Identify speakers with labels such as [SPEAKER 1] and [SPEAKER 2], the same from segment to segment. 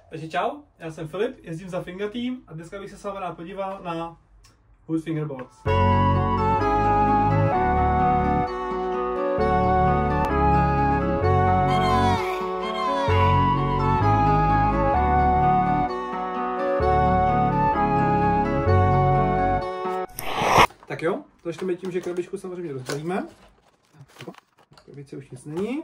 [SPEAKER 1] Takže čau, já jsem Filip, jezdím za Finga Team a dneska bych se s vámi rád podíval na Hood Fingerboards. Tak jo, začneme tím, že krabičku samozřejmě rozbalíme. Krabice už nic není.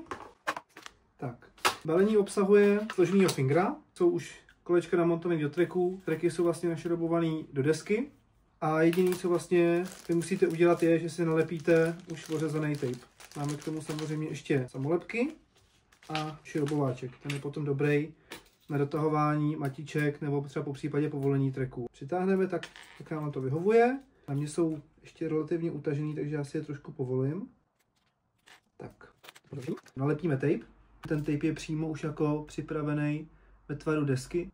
[SPEAKER 1] Tak, balení obsahuje složenýho fingra, jsou už kolečka namontované do tracků. Tracky jsou vlastně našrobované do desky. A jediné, co vlastně vy musíte udělat, je, že si nalepíte už ořezaný tape. Máme k tomu samozřejmě ještě samolepky a šrobováček. Ten je potom dobrý na dotahování matiček nebo třeba po případě povolení tracků. Přitáhneme tak, jak nám to vyhovuje. Na mě jsou ještě relativně utažený, takže já si je trošku povolím. Tak, nalepíme tape. Ten tape je přímo už jako připravený ve tvaru desky.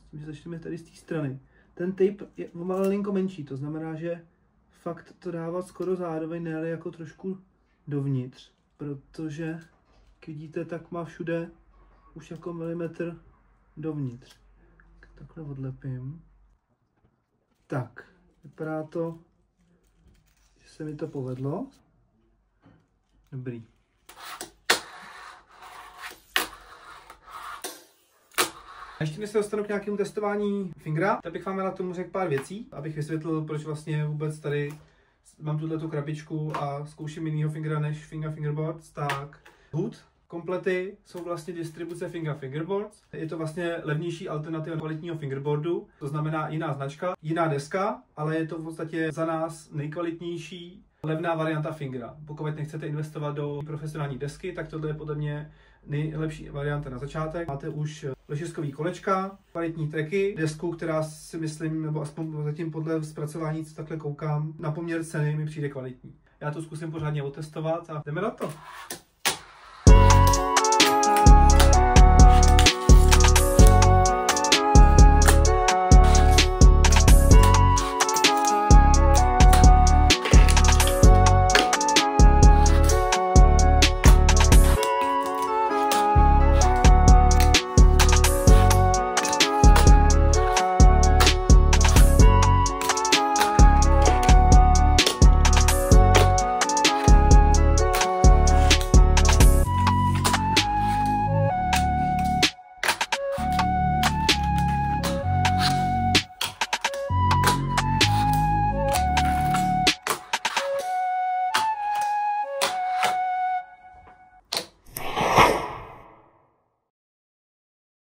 [SPEAKER 1] S tím, že začneme tady z té strany. Ten tape je malinko menší, to znamená, že fakt to dává skoro zároveň, ne, ale jako trošku dovnitř. Protože, jak vidíte, tak má všude už jako milimetr dovnitř. Takhle odlepím. Tak, vypadá to, že se mi to povedlo. Dobrý. Ještě než se dostanu k nějakému testování fingra, tak bych vám na tomu řekl pár věcí, abych vysvětlil, proč vlastně vůbec tady mám tuto krabičku a zkouším jinýho fingra než Finga Fingerboards. Tak Hood komplety jsou vlastně distribuce Finga Fingerboards. Je to vlastně levnější alternativa kvalitního fingerboardu, to znamená jiná značka, jiná deska, ale je to v podstatě za nás nejkvalitnější levná varianta fingra. Pokud nechcete investovat do profesionální desky, tak tohle je podle mě nejlepší varianta na začátek. Máte už ležiskový kolečka, kvalitní tracky, desku, která si myslím, nebo aspoň zatím podle zpracování, co takhle koukám, na poměr ceny mi přijde kvalitní. Já to zkusím pořádně otestovat a jdeme na to.